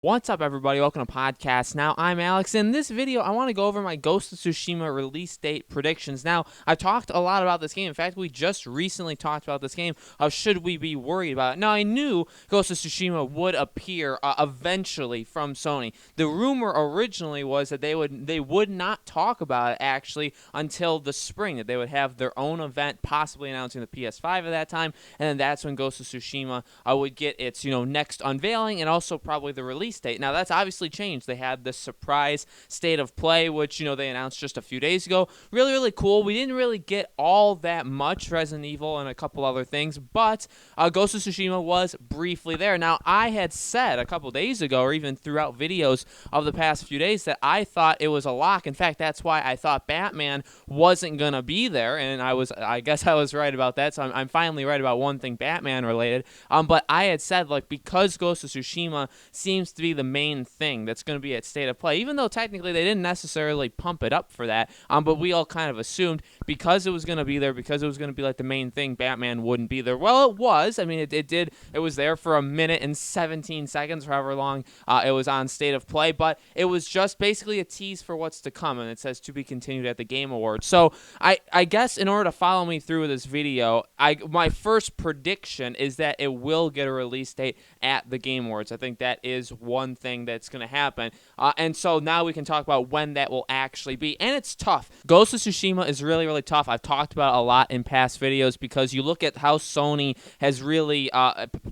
What's up, everybody? Welcome to Podcast Now. I'm Alex. In this video, I want to go over my Ghost of Tsushima release date predictions. Now, I've talked a lot about this game. In fact, we just recently talked about this game. Should we be worried about it? Now, I knew Ghost of Tsushima would appear eventually from Sony. The rumor originally was that they would not talk about it actually until the spring. That they would have their own event, possibly announcing the PS5 at that time, and then that's when Ghost of Tsushima would get its next unveiling and also probably the release date. Now, that's obviously changed. They had the surprise state of play, which, they announced just a few days ago. Really, really cool. We didn't really get all that much Resident Evil and a couple other things, but Ghost of Tsushima was briefly there. Now, I had said a couple days ago, or even throughout videos of the past few days, that I thought it was a lock. In fact, that's why I thought Batman wasn't going to be there, and I guess I was right about that, so I'm finally right about one thing Batman related. But I had said, because Ghost of Tsushima seems to be the main thing that's going to be at state of play, even though technically they didn't necessarily pump it up for that, but we all kind of assumed because it was going to be there, because it was going to be the main thing, Batman wouldn't be there. Well, it was. I mean, it was there for a minute and 17 seconds, or however long it was on state of play, but it was just basically a tease for what's to come, and it says to be continued at the Game Awards. So I guess in order to follow me through this video, my first prediction is that it will get a release date at the Game Awards. I think that is one thing that's going to happen. And so now we can talk about when that will actually be. And it's tough. Ghost of Tsushima is really, really tough. I've talked about it a lot in past videos because you look at how Sony has really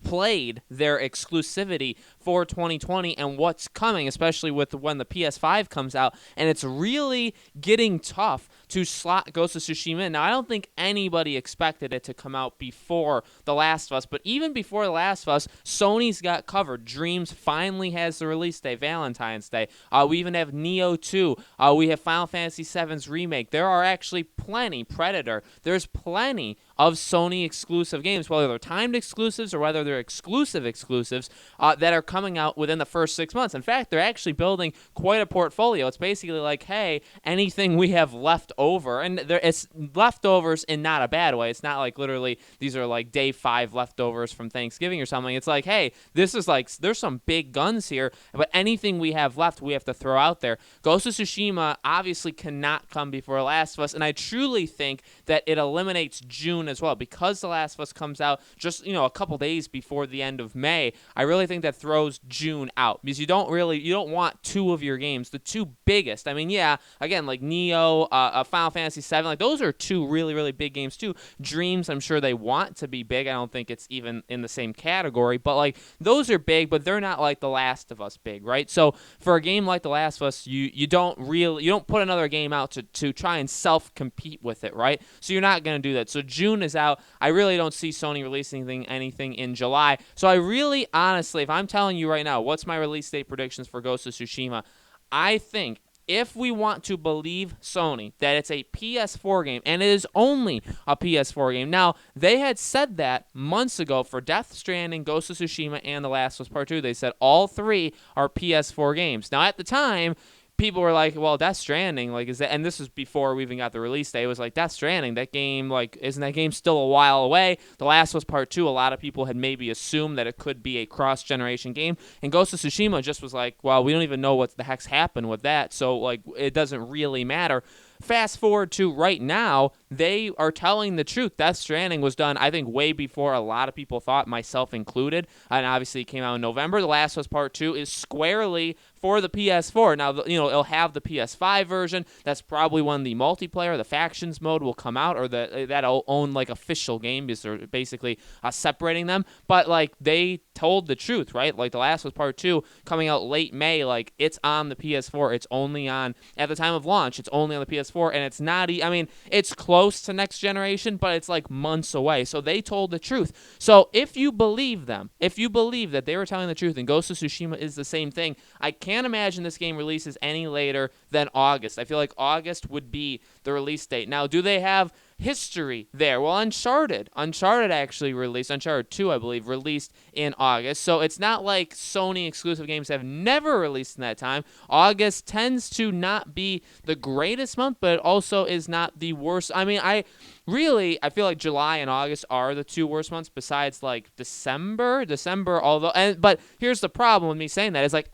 played their exclusivity for 2020 and what's coming, especially with when the PS5 comes out. And it's really getting tough to slot Ghost of Tsushima in. Now, I don't think anybody expected it to come out before The Last of Us, but even before The Last of Us, Sony's got covered. Dreams finally has the release day, Valentine's Day. We even have Neo 2. We have Final Fantasy VII's remake. There are actually plenty, Predator. There's plenty of Sony exclusive games, whether they're timed exclusives or whether they're exclusives, that are coming out within the first 6 months. In fact, they're actually building quite a portfolio. It's basically like, hey, anything we have left over, and it's leftovers in not a bad way. It's not like literally these are like day 5 leftovers from Thanksgiving or something. It's like, hey, this is there's some big guns here, but anything we have left, we have to throw out there. Ghost of Tsushima obviously cannot come before Last of Us, and I truly think that it eliminates June as well, because The Last of Us comes out just a couple days before the end of May. I really think that throws June out, because you don't want two of your games, the two biggest. I mean, yeah, again, like Neo, Final Fantasy VII, those are two really, really big games too. Dreams, I'm sure they want to be big. I don't think it's even in the same category, but those are big, but they're not like The Last of Us big, right? So for a game like The Last of Us, you don't put another game out to try and self-compete with it, right? So you're not going to do that. So June is out. I really don't see Sony releasing anything in July. So I really, honestly, if I'm telling you right now, what's my release date predictions for Ghost of Tsushima, I think if we want to believe Sony that it's a PS4 game, and it is only a PS4 game. Now, they had said that months ago for Death Stranding, Ghost of Tsushima, and The Last of Us Part 2. They said all three are PS4 games. Now, at the time, people were like, well, Death Stranding, is that, and this was before we even got the release day, it was like, Death Stranding, that game, isn't that game still a while away? The Last of Us Part 2, a lot of people had maybe assumed that it could be a cross-generation game, and Ghost of Tsushima just was like, well, we don't even know what the heck's happened with that, so, it doesn't really matter. Fast forward to right now, they are telling the truth. Death Stranding was done, I think, way before a lot of people thought, myself included, and obviously it came out in November. The Last of Us Part 2 is squarely for the PS4. Now, it'll have the PS5 version. That's probably when the multiplayer, the factions mode will come out, or that'll own, official game, because they're basically separating them. But, they told the truth, right? The Last of Us Part 2 coming out late May, it's on the PS4. It's only on, at the time of launch, it's only on the PS4. And it's not, it's close to next generation, but it's months away. So they told the truth. So if you believe them, if you believe that they were telling the truth and Ghost of Tsushima is the same thing, I can't imagine this game releases any later than August. I feel like August would be the release date. Now, do they have history there. Well, Uncharted actually released, Uncharted 2, I believe, released in August. So it's not like Sony exclusive games have never released in that time. August tends to not be the greatest month, but it also is not the worst. I mean, I feel like July and August are the two worst months besides like December, but here's the problem with me saying that is like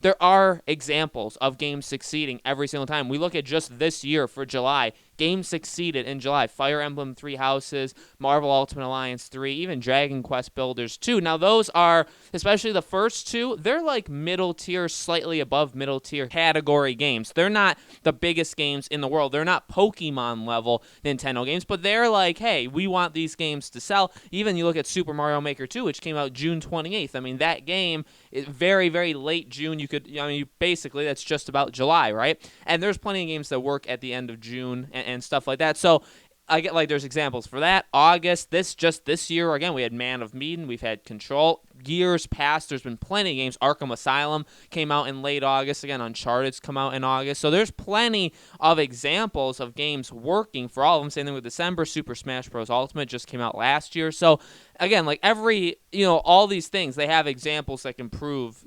there are examples of games succeeding every single time. We look at just this year for July. Games succeeded in July. Fire Emblem Three Houses, Marvel Ultimate Alliance 3, even Dragon Quest Builders 2. Now, those are, especially the first two, they're like middle tier, slightly above middle tier category games. They're not the biggest games in the world. They're not Pokemon level Nintendo games, but they're like, hey, we want these games to sell. Even you look at Super Mario Maker 2, which came out June 28th. I mean, that game is very, very late June. Basically, that's just about July, right? And there's plenty of games that work at the end of June and stuff like that. So I get like there's examples for that. August, this year, again, we had Man of Medan, we've had Control. Years past, there's been plenty of games. Arkham Asylum came out in late August. Again, Uncharted's come out in August. So there's plenty of examples of games working for all of them. Same thing with December. Super Smash Bros. Ultimate just came out last year. So again, like all these things, they have examples that can prove,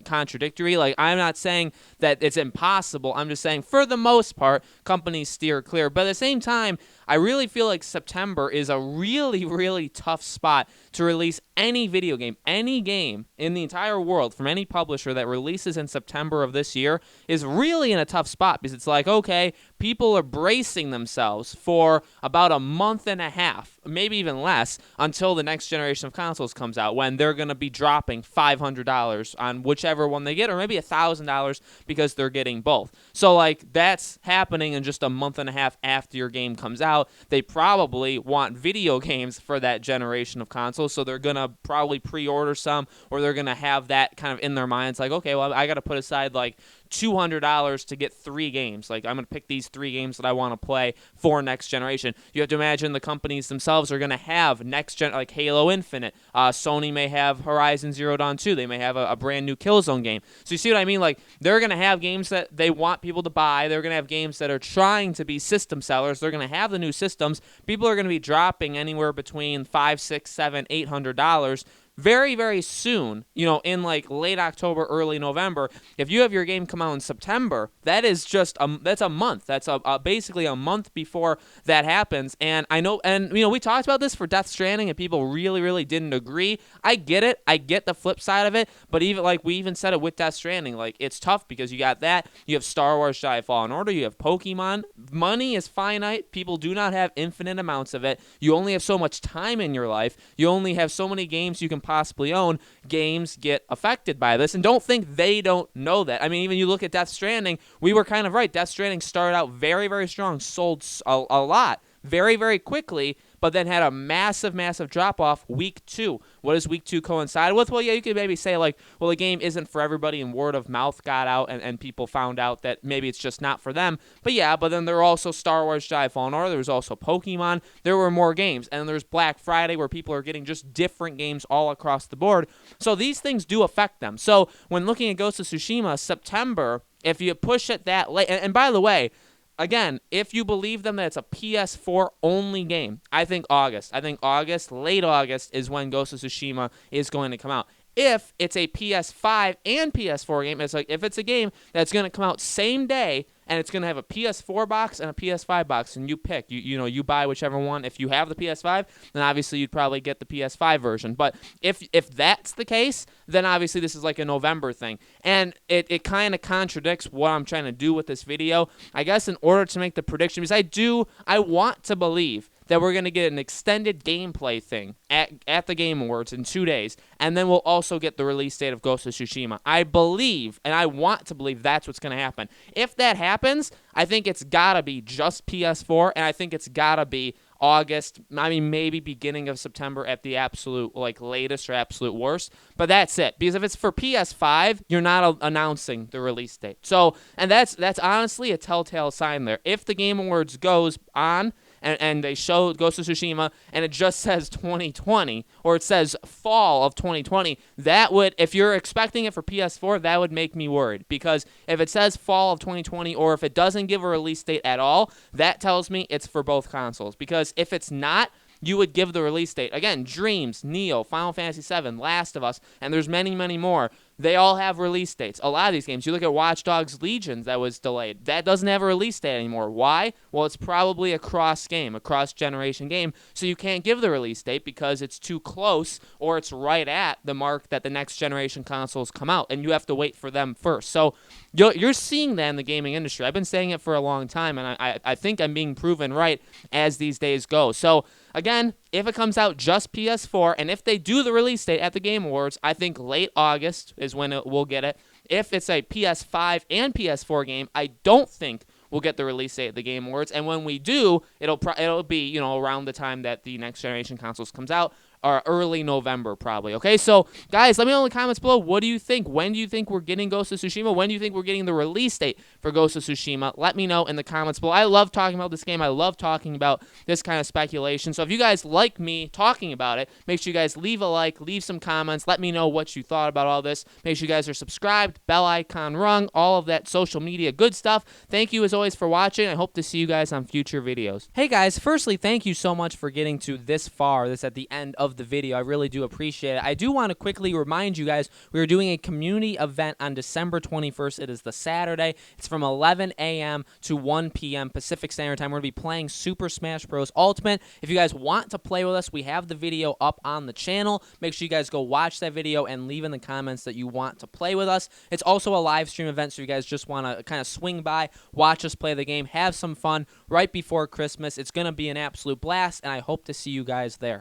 contradictory. Like, I'm not saying that it's impossible. I'm just saying for the most part, companies steer clear. But at the same time, I really feel like September is a really, really tough spot to release any video game. Any game in the entire world from any publisher that releases in September of this year is really in a tough spot because it's like, okay, people are bracing themselves for about a month and a half, maybe even less, until the next generation of consoles comes out when they're going to be dropping $500 on whichever one they get, or maybe $1,000 because they're getting both. So, like, that's happening in just a month and a half after your game comes out. They probably want video games for that generation of consoles, so they're going to probably pre-order some, or they're going to have that kind of in their minds, like, okay, well, I got to put aside like $200 to get 3 games. Like, I'm going to pick these 3 games that I want to play for next generation. You have to imagine the companies themselves are going to have next gen, like Halo Infinite. Sony may have Horizon Zero Dawn 2. They may have a brand new Killzone game. So you see what I mean? Like, they're going to have games that they want people to buy. They're going to have games that are trying to be system sellers. They're going to have the new systems. People are going to be dropping anywhere between $500, $600, $700, $800 very, very soon, in like late October, early November. If you have your game come out in September, that is just that's a month. That's basically a month before that happens. And I know, and we talked about this for Death Stranding, and people really, really didn't agree. I get it. I get the flip side of it. But even like we even said it with Death Stranding, like it's tough because you got that. You have Star Wars Jedi Fallen Order. You have Pokemon. Money is finite. People do not have infinite amounts of it. You only have so much time in your life. You only have so many games you can possibly own. Games get affected by this, and don't think they don't know that. I mean, even you look at Death Stranding, we were kind of right. Death Stranding started out very, very strong, sold a lot very, very quickly, but then had a massive, massive drop-off week 2. What does week 2 coincide with? Well, yeah, you could maybe say, like, well, the game isn't for everybody, and word of mouth got out, and people found out that maybe it's just not for them. But yeah, but then there were also Star Wars Jedi Fallen Order. There was also Pokemon. There were more games. And there's Black Friday where people are getting just different games all across the board. So these things do affect them. So when looking at Ghost of Tsushima, September, if you push it that late, and by the way, again, if you believe them that it's a PS4 only game, I think August, late August is when Ghost of Tsushima is going to come out. If it's a PS5 and PS4 game, it's like if it's a game that's going to come out same day and it's going to have a PS4 box and a PS5 box, and you pick, you buy whichever one. If you have the PS5, then obviously you'd probably get the PS5 version. But if that's the case, then obviously this is like a November thing. And it kind of contradicts what I'm trying to do with this video. I guess in order to make the prediction, because I want to believe that we're going to get an extended gameplay thing at the Game Awards in 2 days, and then we'll also get the release date of Ghost of Tsushima. I believe, and I want to believe that's what's going to happen. If that happens, I think it's got to be just PS4, and I think it's got to be August, maybe beginning of September at the absolute latest or absolute worst. But that's it. Because if it's for PS5, you're not announcing the release date. So, and that's honestly a telltale sign there. If the Game Awards goes on and they show Ghost of Tsushima, and it just says 2020, or it says fall of 2020, that would, if you're expecting it for PS4, that would make me worried. Because if it says fall of 2020, or if it doesn't give a release date at all, that tells me it's for both consoles. Because if it's not, you would give the release date. Again, Dreams, Neo, Final Fantasy VII, Last of Us, and there's many, many more. They all have release dates. A lot of these games, you look at Watch Dogs Legion that was delayed. That doesn't have a release date anymore. Why? Well, it's probably a cross-game, a cross-generation game, so you can't give the release date because it's too close or it's right at the mark that the next generation consoles come out, and you have to wait for them first. So you're seeing that in the gaming industry. I've been saying it for a long time, and I think I'm being proven right as these days go. So again, if it comes out just PS4, and if they do the release date at the Game Awards, I think late August is when we'll get it. If it's a PS5 and PS4 game, I don't think we'll get the release date at the Game Awards. And when we do, it'll be around the time that the next generation consoles comes out, or early November probably. Okay, so guys, let me know in the comments below, what do you think? When do you think we're getting Ghost of Tsushima? When do you think we're getting the release date for Ghost of Tsushima? Let me know in the comments below. I love talking about this game. I love talking about this kind of speculation. So if you guys like me talking about it, make sure you guys leave a like, leave some comments. Let me know what you thought about all this. Make sure you guys are subscribed, bell icon rung, all of that social media good stuff. Thank you as always for watching. I hope to see you guys on future videos. Hey guys, firstly, thank you so much for getting to this far. This at the end of the video. I really do appreciate it. I do want to quickly remind you guys, we are doing a community event on December 21st. It is the Saturday. It's from 11 a.m. to 1 p.m. Pacific Standard Time. We're going to be playing Super Smash Bros. Ultimate. If you guys want to play with us, we have the video up on the channel. Make sure you guys go watch that video and leave in the comments that you want to play with us. It's also a live stream event, so you guys just want to kind of swing by, watch us play the game, have some fun right before Christmas. It's going to be an absolute blast, and I hope to see you guys there.